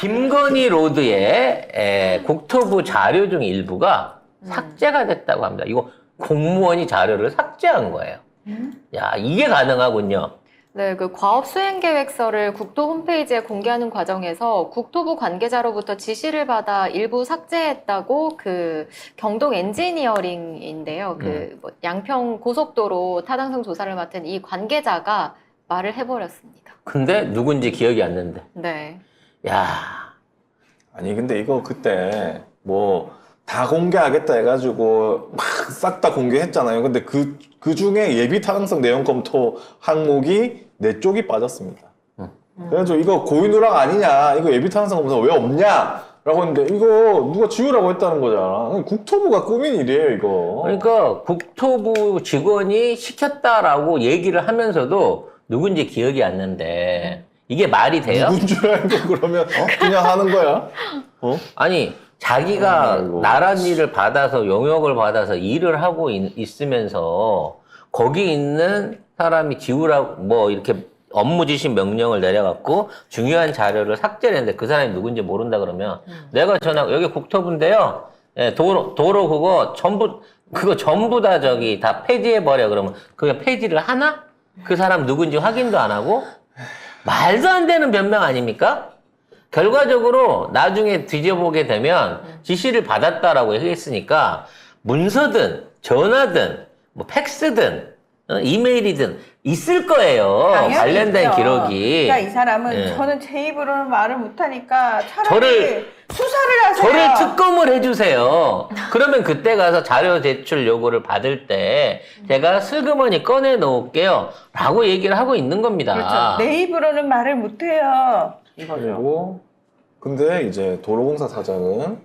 김건희 로드의 국토부 자료 중 일부가 삭제가 됐다고 합니다. 이거 공무원이 자료를 삭제한 거예요. 야, 이게 가능하군요. 네, 그 과업 수행 계획서를 국토 홈페이지에 공개하는 과정에서 국토부 관계자로부터 지시를 받아 일부 삭제했다고 그 경동 엔지니어링인데요. 그 뭐 양평 고속도로 타당성 조사를 맡은 이 관계자가 말을 해버렸습니다. 근데 누군지 기억이 안 나는데. 네. 야, 아니 근데 이거 그때 뭐 다 공개하겠다 해가지고 막 싹 다 공개했잖아요. 근데 그 중에 예비 타당성 내용 검토 항목이 4쪽이 빠졌습니다. 그래가지고 이거 고의누락 아니냐, 이거 예비 타당성 검토 왜 없냐? 라고 했는데 이거 누가 지우라고 했다는 거잖아. 국토부가 꾸민 일이에요, 이거. 그러니까 국토부 직원이 시켰다라고 얘기를 하면서도 누군지 기억이 안 나는데 이게 말이 돼요? 누군 줄 알고 그러면 그냥 하는 거야? 아니, 자기가 아이고. 나란 일을 받아서 용역을 받아서 일을 하고 있으면서 거기 있는 사람이 지우라고 뭐 이렇게 업무 지시 명령을 내려갖고 중요한 자료를 삭제를 했는데 그 사람이 누군지 모른다 그러면 내가 전화 여기 국토부인데요. 예, 도로 그거 전부 다 저기 다 폐지해 버려 그러면 그냥 폐지를 하나? 그 사람 누군지 확인도 안 하고 말도 안 되는 변명 아닙니까? 결과적으로 나중에 뒤져보게 되면 지시를 받았다라고 얘기했으니까 문서든 전화든 뭐 팩스든 이메일이든 있을 거예요. 당연히 관련된 있죠. 기록이. 그러니까 이 사람은 예. 저는 제 입으로는 말을 못하니까 차라리 저를- 수사를 하세요. 저를 특검을 해주세요. 그러면 그때 가서 자료 제출 요구를 받을 때 제가 슬그머니 꺼내 놓을게요. 라고 얘기를 하고 있는 겁니다. 그렇죠. 내 입으로는 말을 못해요. 이거죠. 그리고 근데 이제 도로공사 사장은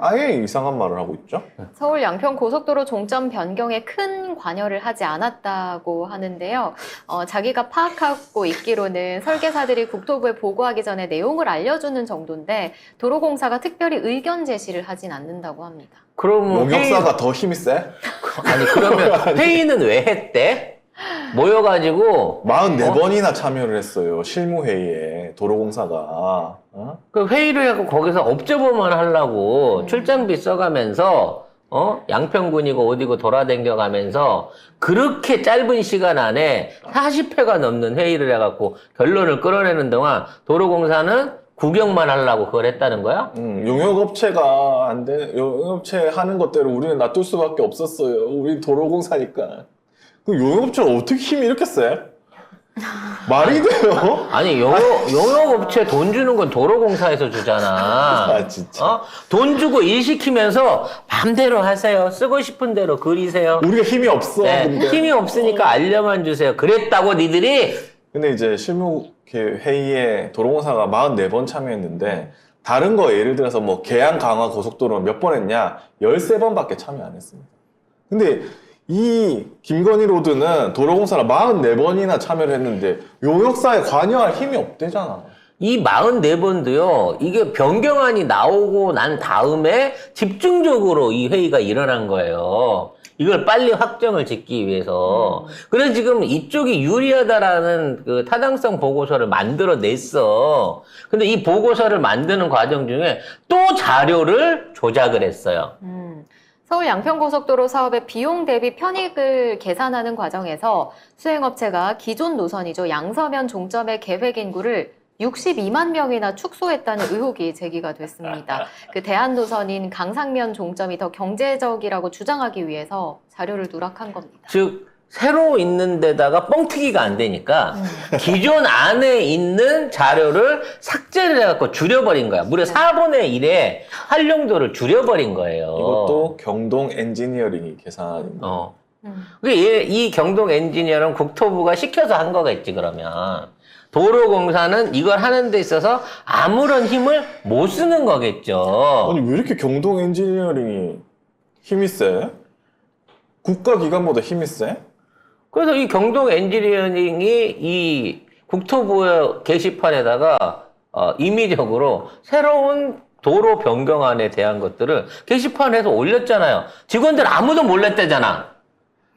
아예 이상한 말을 하고 있죠. 서울 양평 고속도로 종점 변경에 큰 관여를 하지 않았다고 하는데요. 자기가 파악하고 있기로는 설계사들이 국토부에 보고하기 전에 내용을 알려주는 정도인데 도로공사가 특별히 의견 제시를 하진 않는다고 합니다. 그럼 용역사가 더 힘이 세? 아니 그러면 회의는 왜 했대? 모여가지고 44번이나 참여를 했어요. 실무회의에 도로공사가. 그 회의를 하고 거기서 업적보만 하려고 출장비 써가면서 양평군이고 어디고 돌아다녀가면서 그렇게 짧은 시간 안에 40회가 넘는 회의를 해갖고 결론을 끌어내는 동안 도로공사는 구경만 하려고 그걸 했다는 거야? 용역업체가 안 돼. 용역업체 하는 것대로 우리는 놔둘 수밖에 없었어요. 우리 도로공사니까. 그 용역업체가 어떻게 힘이 이렇게 세? 말이 돼요? 아니 용역업체 돈 주는 건 도로공사에서 주잖아. 아, 진짜. 돈 주고 일 시키면서 맘대로 하세요. 쓰고 싶은 대로 그리세요. 우리가 힘이 없어. 네, 근데. 힘이 없으니까 알려만 주세요. 그랬다고 니들이? 근데 이제 실무회의에 도로공사가 44번 참여했는데 다른 거 예를 들어서 뭐 계양 강화 고속도로 몇 번 했냐? 13번밖에 참여 안 했습니다. 근데 이 김건희 로드는 도로공사가 44번이나 참여를 했는데 용역사에 관여할 힘이 없대잖아. 이 44번도요, 이게 변경안이 나오고 난 다음에 집중적으로 이 회의가 일어난 거예요. 이걸 빨리 확정을 짓기 위해서. 그래서 지금 이쪽이 유리하다라는 그 타당성 보고서를 만들어냈어. 근데 이 보고서를 만드는 과정 중에 또 자료를 조작을 했어요. 서울 양평고속도로 사업의 비용 대비 편익을 계산하는 과정에서 수행업체가 기존 노선이죠. 양서면 종점의 계획 인구를 62만 명이나 축소했다는 의혹이 제기가 됐습니다. 그 대안노선인 강상면 종점이 더 경제적이라고 주장하기 위해서 자료를 누락한 겁니다. 즉 새로 있는 데다가 뻥튀기가 안 되니까 기존 안에 있는 자료를 삭제를 해갖고 줄여버린 거야. 무려 4분의 1의 활용도를 줄여버린 거예요. 이것도 경동 엔지니어링이 계산입니다. 이 경동 엔지니어는 국토부가 시켜서 한 거겠지 그러면. 도로공사는 이걸 하는 데 있어서 아무런 힘을 못 쓰는 거겠죠. 아니 왜 이렇게 경동 엔지니어링이 힘이 세? 국가기관보다 힘이 세? 그래서 이 경동 엔지니어링이 이 국토부의 게시판에다가 임의적으로 새로운 도로 변경안에 대한 것들을 게시판에서 올렸잖아요. 직원들 아무도 몰랐대잖아.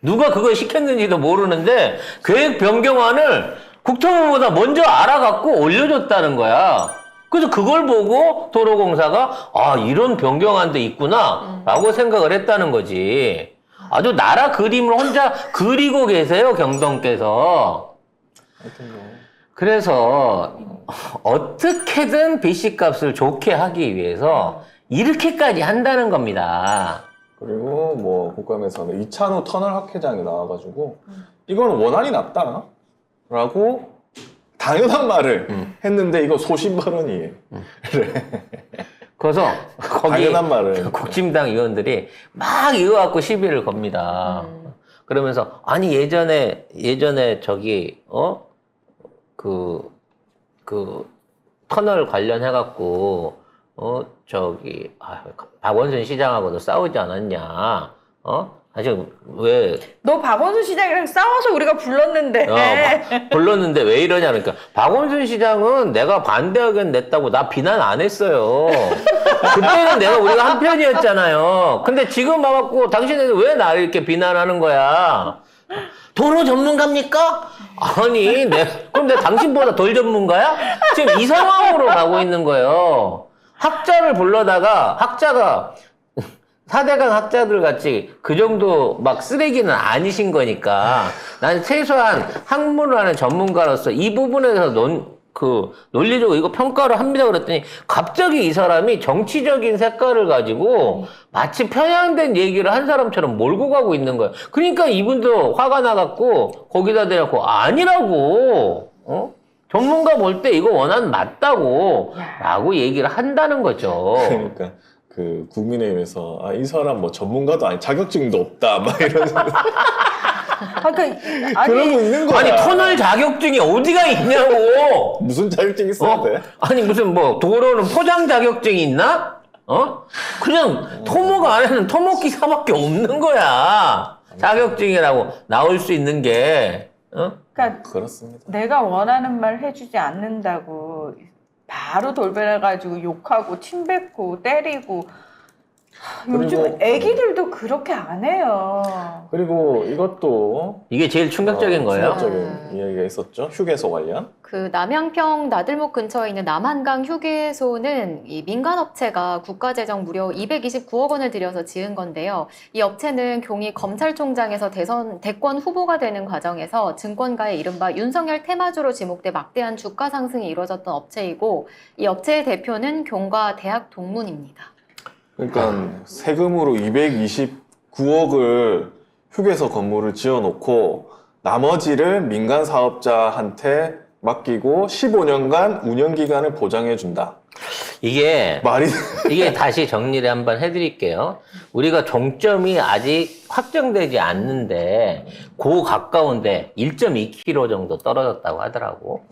누가 그걸 시켰는지도 모르는데 계획 변경안을 국토부보다 먼저 알아갖고 올려줬다는 거야. 그래서 그걸 보고 도로공사가 이런 변경안 데 있구나 라고 생각을 했다는 거지. 아주 나라 그림을 혼자 그리고 계세요, 경동께서. 하여튼 뭐. 그래서 어떻게든 BC값을 좋게 하기 위해서 이렇게까지 한다는 겁니다. 그리고 뭐 국감에서는 이찬우 터널 학회장이 나와가지고 이거는 원안이 낫다라고 당연한 말을 했는데 이거 소신 발언이에요. 그래서 거기 당연한 말을. 국힘당 의원들이 막 이거 갖고 시비를 겁니다. 그러면서 아니 예전에 저기 그 터널 관련해 갖고 저기 박원순 시장하고도 싸우지 않았냐? 사실 왜 너 박원순 시장이랑 싸워서 우리가 불렀는데. 불렀는데 왜 이러냐 그러니까 박원순 시장은 내가 반대 의견 냈다고 나 비난 안 했어요. 그때는 우리가 한 편이었잖아요. 근데 지금 와갖고 당신은 왜 나를 이렇게 비난하는 거야? 도로 전문가입니까? 아니, 그럼 내가 당신보다 덜 전문가야? 지금 이 상황으로 가고 있는 거예요. 학자를 불러다가 학자가 4대강 학자들 같이 그 정도 막 쓰레기는 아니신 거니까 난 최소한 학문을 하는 전문가로서 이 부분에서 논리적으로 이거 평가를 합니다 그랬더니 갑자기 이 사람이 정치적인 색깔을 가지고 마치 편향된 얘기를 한 사람처럼 몰고 가고 있는 거예요. 그러니까 이분도 화가 나갖고 거기다 대놓고 아니라고 전문가 볼 때 이거 원안 맞다고 라고 얘기를 한다는 거죠. 그러니까 그 국민의힘에서 이 사람 뭐 전문가도 아니 자격증도 없다 막 이러면서 그러고 있는 거야. 아니 터널 자격증이 어디가 있냐고. 무슨 자격증 있어야 돼? 아니 무슨 뭐 도로는 포장 자격증이 있나? 그냥 토목 안에는 토목기사밖에 없는 거야. 자격증이라고 나올 수 있는 게. 그러니까 그렇습니다. 내가 원하는 말 해주지 않는다고 바로 돌변해가지고 욕하고 침뱉고 때리고 요즘 애기들도 그렇게 안 해요. 그리고 이것도 이게 제일 충격적인 거예요. 충격적인 이야기가 있었죠. 휴게소 관련. 그 남양평 나들목 근처에 있는 남한강 휴게소는 이 민간업체가 국가재정 무려 229억 원을 들여서 지은 건데요. 이 업체는 경희 검찰총장에서 대권 후보가 되는 과정에서 증권가의 이른바 윤석열 테마주로 지목돼 막대한 주가 상승이 이루어졌던 업체이고 이 업체의 대표는 경과 대학 동문입니다. 그러니까 세금으로 229억을 휴게소 건물을 지어놓고 나머지를 민간 사업자한테 맡기고 15년간 운영 기간을 보장해준다. 이게 말이 다시 정리를 한번 해드릴게요. 우리가 종점이 아직 확정되지 않는데 그 가까운데 1.2km 정도 떨어졌다고 하더라고.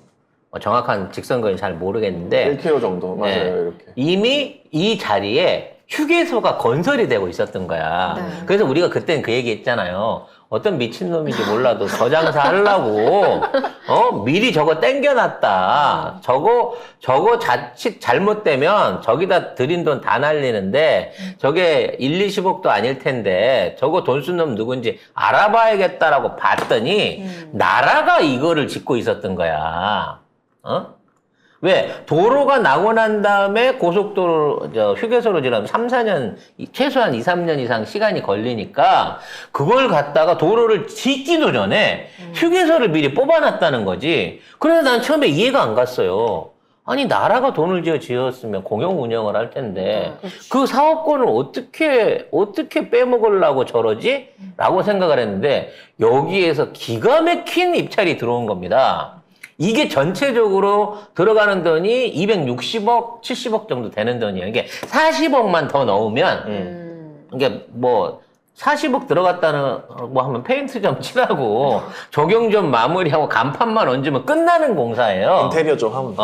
정확한 직선거리는 잘 모르겠는데 1km 정도 맞아요. 네. 이렇게. 이미 이 자리에 휴게소가 건설이 되고 있었던 거야. 네. 그래서 우리가 그때는 그 얘기 했잖아요. 어떤 미친놈인지 몰라도 저 장사 하려고, 미리 저거 땡겨놨다. 저거 자칫 잘못되면 저기다 들인 돈 다 날리는데 저게 1, 20억도 아닐 텐데 저거 돈 쓴 놈 누군지 알아봐야겠다라고 봤더니 나라가 이거를 짓고 있었던 거야. 왜? 도로가 나고 난 다음에 고속도로, 휴게소로 지나면 3, 4년, 최소한 2, 3년 이상 시간이 걸리니까 그걸 갖다가 도로를 짓기도 전에 휴게소를 미리 뽑아놨다는 거지. 그래서 난 처음에 이해가 안 갔어요. 아니, 나라가 돈을 지었으면 공영 운영을 할 텐데 그 사업권을 어떻게 빼먹으려고 저러지? 라고 생각을 했는데 여기에서 기가 막힌 입찰이 들어온 겁니다. 이게 전체적으로 들어가는 돈이 260억, 70억 정도 되는 돈이에요. 이게 40억만 더 넣으면, 이게 뭐, 40억 들어갔다는, 하면 페인트 좀 칠하고, 적용 좀 마무리하고, 간판만 얹으면 끝나는 공사예요. 인테리어 좀 하면.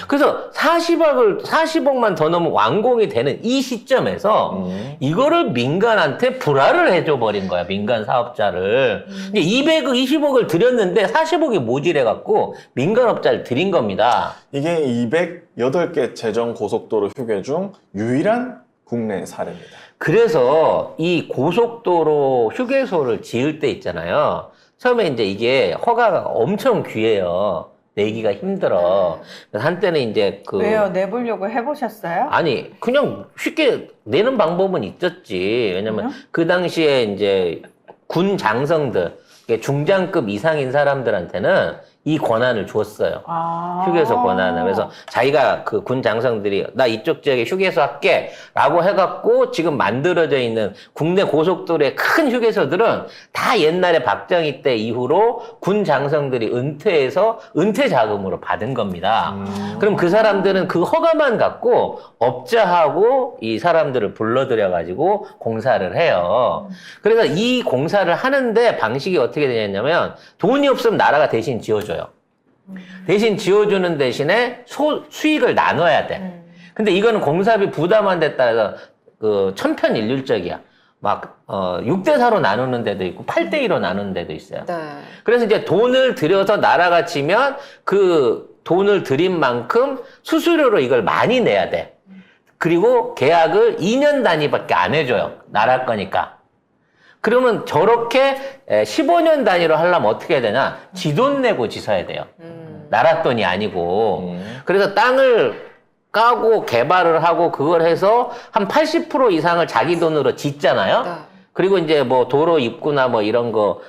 그래서 40억만 더 넣으면 완공이 되는 이 시점에서, 이거를 민간한테 불화를 해줘 버린 거야, 민간 사업자를. 220억을 들였는데 40억이 모질해갖고, 민간업자를 들인 겁니다. 이게 208개 재정 고속도로 휴게 중 유일한 국내 사례입니다. 그래서 이 고속도로 휴게소를 지을 때 있잖아요. 처음에 이제 이게 허가가 엄청 귀해요. 내기가 힘들어. 그래서 한때는 이제 왜요? 내보려고 해보셨어요? 아니, 그냥 쉽게 내는 방법은 있었지. 왜냐면 그 당시에 이제 군 장성들, 중장급 이상인 사람들한테는 이 권한을 줬어요. 아. 휴게소 권한을. 그래서 자기가 그 군 장성들이 나 이쪽 지역에 휴게소 할게 라고 해갖고 지금 만들어져 있는 국내 고속도로의 큰 휴게소들은 다 옛날에 박정희 때 이후로 군 장성들이 은퇴해서 은퇴 자금으로 받은 겁니다. 그럼 그 사람들은 그 허가만 갖고 업자하고 이 사람들을 불러들여가지고 공사를 해요. 그래서 이 공사를 하는데 방식이 어떻게 되냐면 돈이 없으면 나라가 대신 지어줘요. 대신 지어주는 대신에 수익을 나눠야 돼. 근데 이거는 공사비 부담한 데 따라서 그 천편일률적이야. 막 6대4로 나누는 데도 있고 8대2로 나누는 데도 있어요. 네. 그래서 이제 돈을 들여서 나라가 지면 그 돈을 들인 만큼 수수료로 이걸 많이 내야 돼. 그리고 계약을 2년 단위밖에 안 해줘요. 나라 거니까. 그러면 저렇게 15년 단위로 하려면 어떻게 해야 되냐? 지 돈 내고 지서야 돼요. 나라 돈이 아니고. 그래서 땅을 까고 개발을 하고 그걸 해서 한 80% 이상을 자기 돈으로 짓잖아요. 네. 그리고 이제 뭐 도로 입구나 뭐 이런 거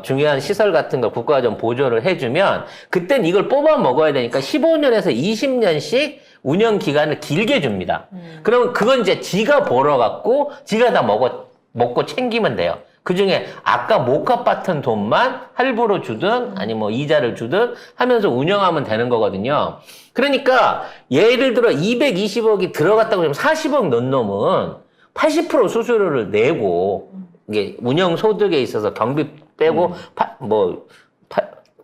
중요한 시설 같은 걸 국가가 좀 보조를 해주면 그땐 이걸 뽑아 먹어야 되니까 15년에서 20년씩 운영 기간을 길게 줍니다. 그러면 그건 이제 지가 벌어갖고 지가 다 먹고 챙기면 돼요. 그 중에 아까 못 갚았던 돈만 할부로 주든 아니 뭐 이자를 주든 하면서 운영하면 되는 거거든요. 그러니까 예를 들어 220억이 들어갔다고 하면 40억 넣은 놈은 80% 수수료를 내고 이게 운영 소득에 있어서 경비 빼고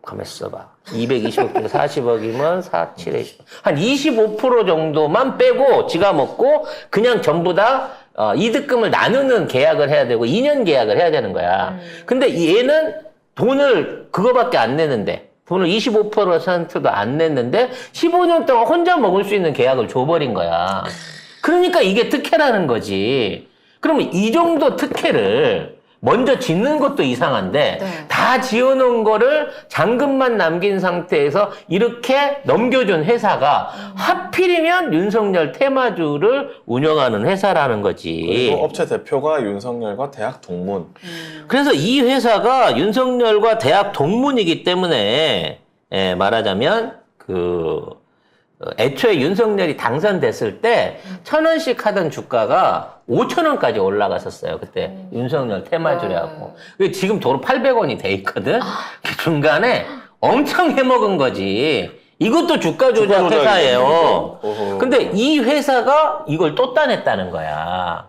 가만 있어봐. 220억 중에 40억이면 4, 7에 한 25% 정도만 빼고 지가 먹고 그냥 전부 다 이득금을 나누는 계약을 해야 되고 2년 계약을 해야 되는 거야. 근데 얘는 돈을 그거밖에 안 내는데 돈을 25%도 안 냈는데 15년 동안 혼자 먹을 수 있는 계약을 줘버린 거야. 그러니까 이게 특혜라는 거지. 그러면 이 정도 특혜를 먼저 짓는 것도 이상한데 네. 다 지어놓은 거를 잔금만 남긴 상태에서 이렇게 넘겨준 회사가 하필이면 윤석열 테마주를 운영하는 회사라는 거지. 그리고 업체 대표가 윤석열과 대학 동문. 그래서 이 회사가 윤석열과 대학 동문이기 때문에 말하자면 애초에 윤석열이 당선됐을 때 1,000원씩 하던 주가가 5,000원까지 올라갔었어요. 그때 윤석열 테마주라고. 지금 도로 800원이 돼 있거든. 중간에 엄청 해먹은 거지. 이것도 주가 조작 회사예요. 근데 이 회사가 이걸 또 따냈다는 거야.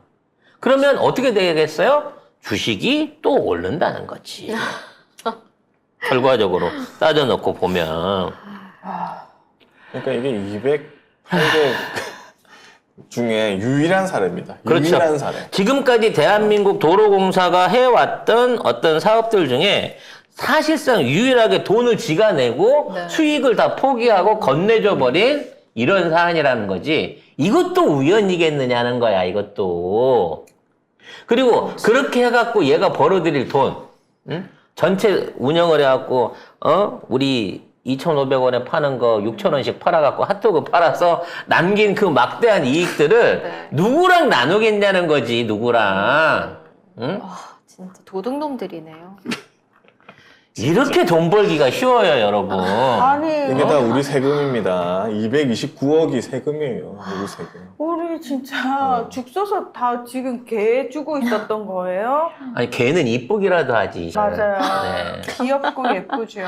그러면 어떻게 되겠어요? 주식이 또 오른다는 거지. 결과적으로 따져놓고 보면. 그러니까 이게 200, 800 중에 유일한 사례입니다. 그렇죠. 유일한 사례. 지금까지 대한민국 도로공사가 해왔던 어떤 사업들 중에 사실상 유일하게 돈을 지가 내고 네. 수익을 다 포기하고 건네줘 버린 이런 사안이라는 거지. 이것도 우연이겠느냐는 거야, 이것도. 그리고 그렇게 해갖고 얘가 벌어들일 돈, 응? 전체 운영을 해갖고, 우리 2,500원에 파는 거 6,000원씩 팔아갖고 핫도그 팔아서 남긴 그 막대한 이익들을 네. 누구랑 나누겠냐는 거지, 누구랑. 응? 진짜 도둑놈들이네요. 이렇게 돈 벌기가 쉬워요, 여러분. 아니, 이게 다 우리 세금입니다. 229억이 세금이에요. 우리 세금. 우리 진짜 죽 써서 다 지금 개 주고 있었던 거예요? 아니, 걔는 이쁘기라도 하지. 맞아요. 네. 귀엽고 예쁘죠.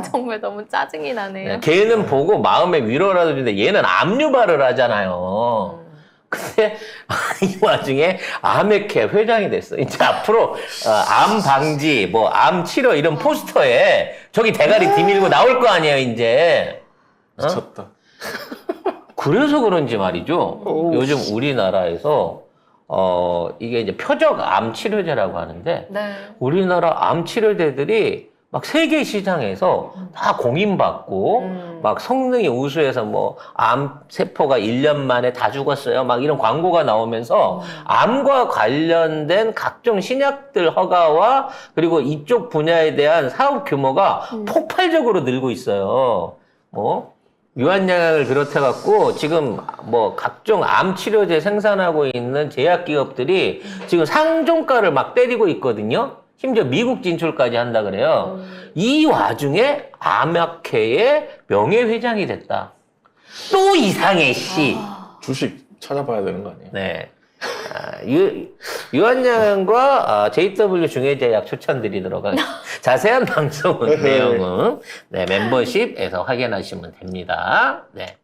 정말 너무 짜증이 나네요. 네, 걔는 보고 마음에 위로라도 주는데 얘는 압류발을 하잖아요. 근데 이 와중에 암액회 회장이 됐어. 이제 앞으로 암 방지, 뭐 암 치료 이런 포스터에 저기 대가리 뒤밀고 나올 거 아니에요, 이제. 미쳤다. 그래서 그런지 말이죠. 요즘 우리나라에서 이게 이제 표적 암 치료제라고 하는데 네. 우리나라 암 치료제들이 막 세계 시장에서 다 공인받고 막 성능이 우수해서 뭐 암 세포가 1년 만에 다 죽었어요. 막 이런 광고가 나오면서 암과 관련된 각종 신약들 허가와 그리고 이쪽 분야에 대한 사업 규모가 폭발적으로 늘고 있어요. 유한양을 비롯해갖고 지금 뭐 각종 암 치료제 생산하고 있는 제약기업들이 지금 상종가를 막 때리고 있거든요. 심지어 미국 진출까지 한다 그래요. 이 와중에 암약회의 명예회장이 됐다. 또 이상해, 씨. 주식 찾아봐야 되는 거 아니에요? 네. 유한양과 JW 중해제약 추천드리도록 하겠습니다. 자세한 방송 내용은 네, 멤버십에서 확인하시면 됩니다. 네.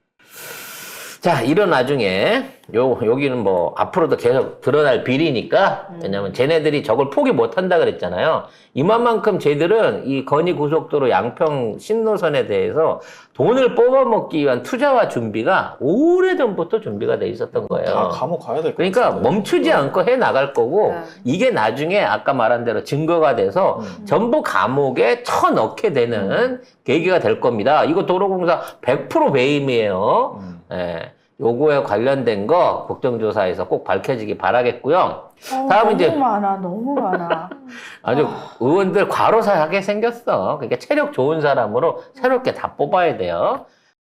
자, 이런 와중에 여기는 뭐 앞으로도 계속 드러날 비리니까 왜냐면 쟤네들이 저걸 포기 못 한다 그랬잖아요. 이만큼 쟤들은 이 건의고속도로 양평 신노선에 대해서 돈을 뽑아먹기 위한 투자와 준비가 오래전부터 준비가 돼 있었던 다 거예요. 감옥 가야 될 것 그러니까 같은데. 멈추지 않고 해 나갈 거고 네. 이게 나중에 아까 말한 대로 증거가 돼서 전부 감옥에 쳐넣게 되는 계기가 될 겁니다. 이거 도로공사 100% 배임이에요. 예. 요거에 관련된 거 국정조사에서 꼭 밝혀지기 바라겠고요. 다음 너무 이제 많아, 너무 많아. 아주 의원들 과로사하게 생겼어. 그러니까 체력 좋은 사람으로 새롭게 다 뽑아야 돼요.